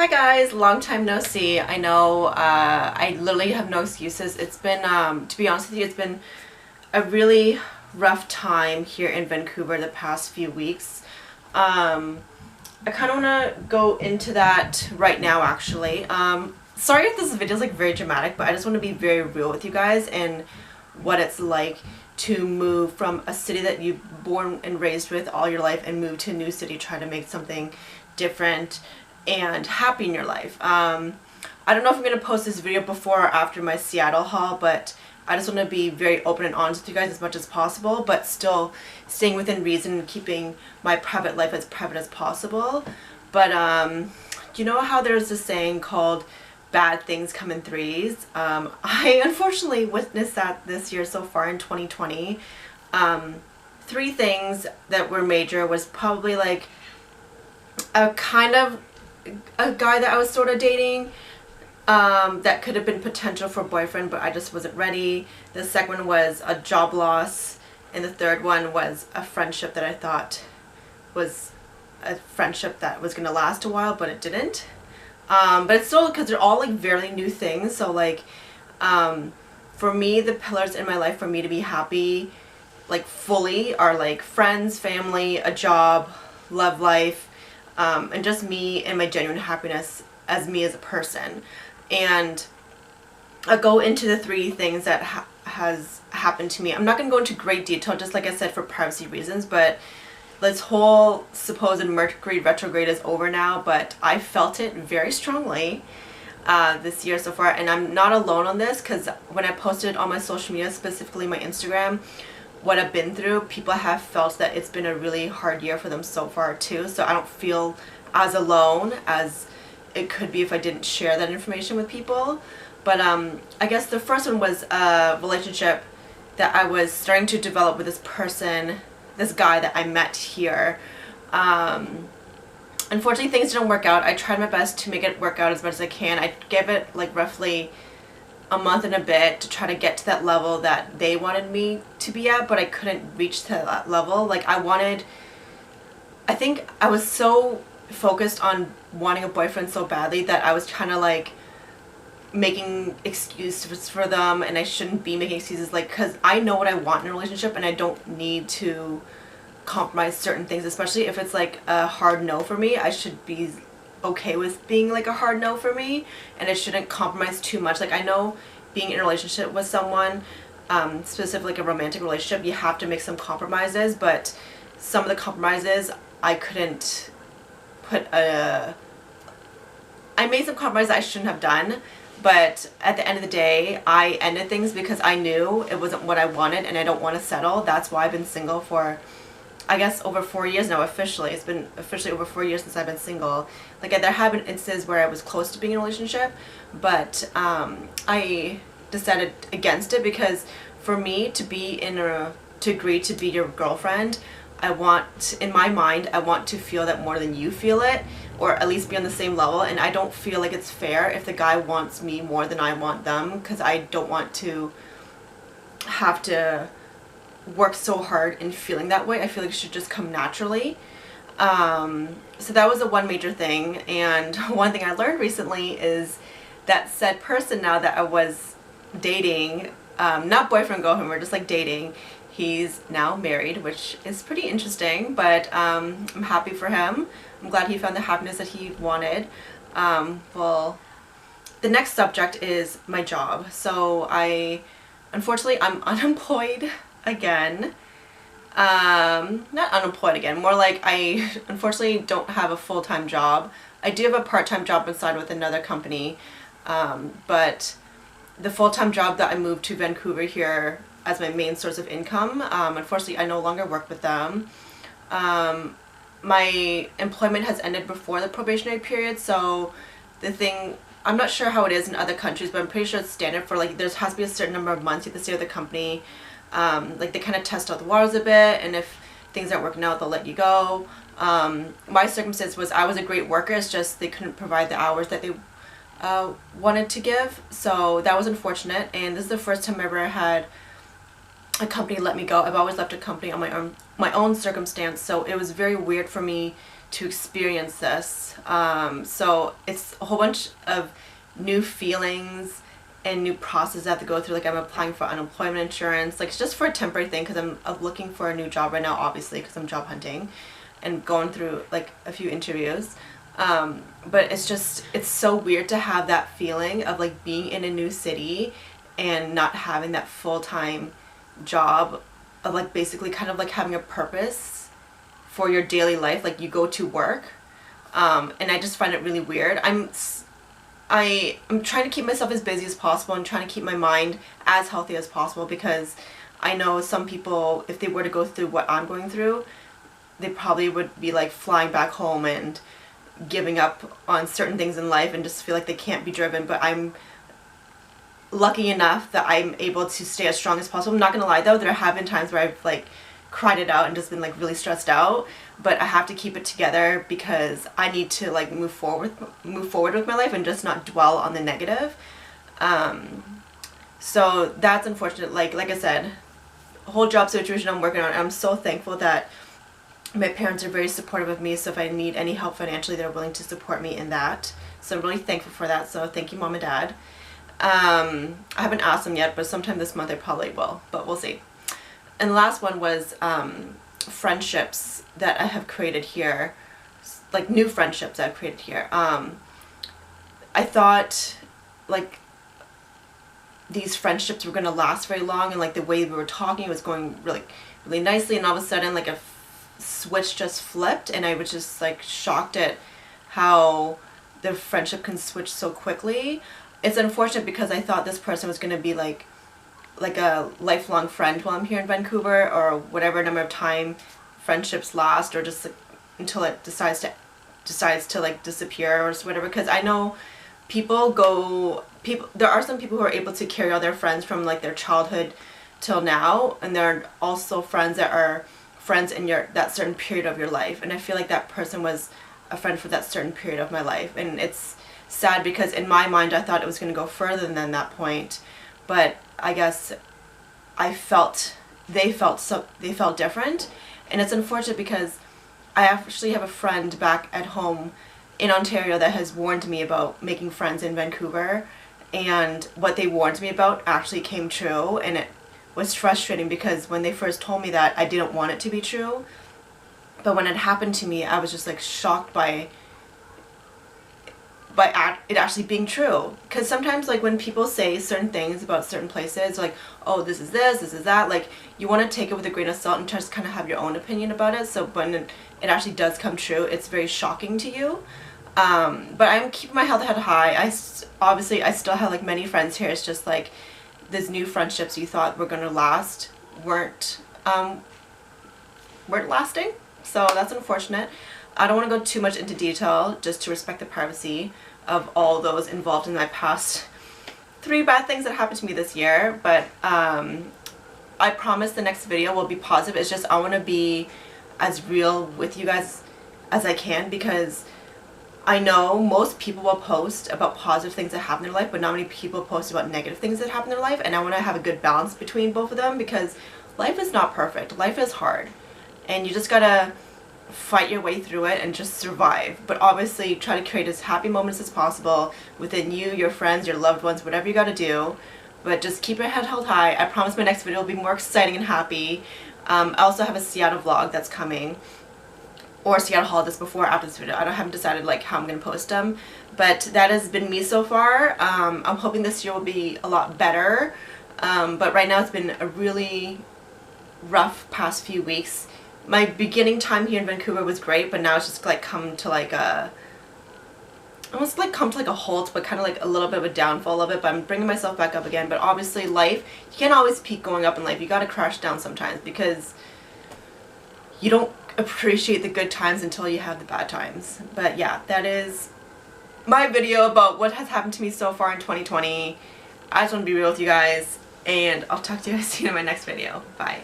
Hi guys, long time no see. I know I literally have no excuses. It's been, to be honest with you, it's been a really rough time here in Vancouver the past few weeks. I kind of want to go into that right now actually. Sorry if this video is like very dramatic, but I just want to be very real with you guys and what it's like to move from a city that you've born and raised with all your life and move to a new city, try to make something different and happy in your life. I don't know if I'm going to post this video before or after my Seattle haul, but I just want to be very open and honest with you guys as much as possible, but still staying within reason and keeping my private life as private as possible. But you know how there's this saying called bad things come in threes? I unfortunately witnessed that this year so far in 2020. Three things that were major was probably like a guy that I was sort of dating that could have been potential for a boyfriend, but I just wasn't ready. The second one was a job loss, and the third one was a friendship that I thought was a friendship that was going to last a while, but it didn't. But it's still, because they're all like very new things, so like for me, the pillars in my life for me to be happy like fully are like friends, family, a job, love life, and just me and my genuine happiness as me as a person. And I'll go into the three things that has happened to me. I'm not going to go into great detail, just like I said, for privacy reasons, but this whole supposed Mercury retrograde is over now, but I felt it very strongly this year so far, and I'm not alone on this, because when I posted on my social media, specifically my Instagram, what I've been through, people have felt that it's been a really hard year for them so far too, so I don't feel as alone as it could be if I didn't share that information with people. But I guess the first one was a relationship that I was starting to develop with this person, this guy that I met here. Unfortunately, things didn't work out. I tried my best to make it work out as much as I can. I gave it like roughly a month and a bit to try to get to that level that they wanted me to be at, but I couldn't reach to that level. Like I think I was so focused on wanting a boyfriend so badly that I was kind of like making excuses for them, and I shouldn't be making excuses, like, because I know what I want in a relationship and I don't need to compromise certain things, especially if it's like a hard no for me. I should be okay with being like a hard no for me, and I shouldn't compromise too much. Like, I know being in a relationship with someone, specifically like a romantic relationship, you have to make some compromises, but some of the compromises I couldn't I made some compromises I shouldn't have done, but at the end of the day, I ended things because I knew it wasn't what I wanted and I don't want to settle. That's why I've been single for, I guess, over 4 years now officially. It's been officially over 4 years since I've been single. Like, there have been instances where I was close to being in a relationship, but I decided against it, because for me to agree to be your girlfriend, I want, in my mind, I want to feel that more than you feel it, or at least be on the same level. And I don't feel like it's fair if the guy wants me more than I want them, because I don't want to have to work so hard in feeling that way. I feel like it should just come naturally. So that was the one major thing. And one thing I learned recently is that said person now that I was dating, not boyfriend girlfriend, we're just like dating, he's now married, which is pretty interesting, but I'm happy for him. I'm glad he found the happiness that he wanted. Well, the next subject is my job. So unfortunately, I'm unemployed again. Not unemployed again, more like I unfortunately don't have a full-time job. I do have a part-time job inside with another company, but the full-time job that I moved to Vancouver here as my main source of income, unfortunately I no longer work with them. My employment has ended before the probationary period, so I'm not sure how it is in other countries, but I'm pretty sure it's standard for, like, there has to be a certain number of months you have to stay with the company. Like, they kind of test out the waters a bit, and if things aren't working out, they'll let you go. My circumstance was I was a great worker, it's just they couldn't provide the hours that they wanted to give, so that was unfortunate. And this is the first time I ever had a company let me go. I've always left a company on my own circumstance, so it was very weird for me to experience this. So it's a whole bunch of new feelings and new process I have to go through. Like I'm applying for unemployment insurance, like it's just for a temporary thing because I'm looking for a new job right now, obviously, because I'm job hunting and going through like a few interviews. But it's so weird to have that feeling of like being in a new city and not having that full-time job of like basically kind of like having a purpose for your daily life. Like you go to work, and I just find it really weird. I'm trying to keep myself as busy as possible and trying to keep my mind as healthy as possible, because I know some people, if they were to go through what I'm going through, they probably would be like flying back home and giving up on certain things in life and just feel like they can't be driven. But I'm lucky enough that I'm able to stay as strong as possible. I'm not gonna lie though, there have been times where I've like cried it out and just been like really stressed out, but I have to keep it together because I need to like move forward with my life and just not dwell on the negative. So that's unfortunate. Like I said, the whole job situation I'm working on, I'm so thankful that my parents are very supportive of me, so if I need any help financially, they're willing to support me in that. So I'm really thankful for that, so thank you, Mom and Dad. I haven't asked them yet, but sometime this month I probably will, but we'll see. And the last one was friendships that I have created here, like new friendships I've created here. I thought like these friendships were going to last very long, and like the way we were talking was going really nicely, and all of a sudden like a switch just flipped, and I was just like shocked at how the friendship can switch so quickly. It's unfortunate because I thought this person was going to be like a lifelong friend while I'm here in Vancouver, or whatever number of time friendships last, or just like, until it decides to like disappear or whatever. Because I know there are some people who are able to carry on their friends from like their childhood till now, and there are also friends that are friends in that certain period of your life, and I feel like that person was a friend for that certain period of my life. And it's sad because in my mind I thought it was going to go further than that point, but I guess they felt different. And it's unfortunate because I actually have a friend back at home in Ontario that has warned me about making friends in Vancouver, and what they warned me about actually came true, and it was frustrating because when they first told me that, I didn't want it to be true, but when it happened to me I was just like shocked by it actually being true. Because sometimes like when people say certain things about certain places, like, oh, this is that, like you want to take it with a grain of salt and just kind of have your own opinion about it. So when it actually does come true, it's very shocking to you. But I'm keeping my head high. Obviously I still have like many friends here. It's just like these new friendships you thought were going to last weren't lasting. So that's unfortunate. I don't want to go too much into detail just to respect the privacy of all those involved in my past 3 bad things that happened to me this year, but I promise the next video will be positive. It's just I want to be as real with you guys as I can, because I know most people will post about positive things that happen in their life, but not many people post about negative things that happen in their life, and I want to have a good balance between both of them, because life is not perfect. Life is hard, and you just gotta fight your way through it and just survive. But obviously try to create as happy moments as possible within you, your friends, your loved ones, whatever you gotta do. But just keep your head held high. I promise my next video will be more exciting and happy. I also have a Seattle vlog that's coming, or a Seattle haul that's before or after this video. I haven't decided like how I'm gonna post them, but that has been me so far. I'm hoping this year will be a lot better, but right now it's been a really rough past few weeks. My beginning time here in Vancouver was great, but now it's just like come to like a halt, but kind of like a little bit of a downfall of it. But I'm bringing myself back up again. But obviously life, you can't always keep going up in life. You gotta crash down sometimes, because you don't appreciate the good times until you have the bad times. But yeah, that is my video about what has happened to me so far in 2020. I just want to be real with you guys, and I'll talk to you guys soon in my next video. Bye.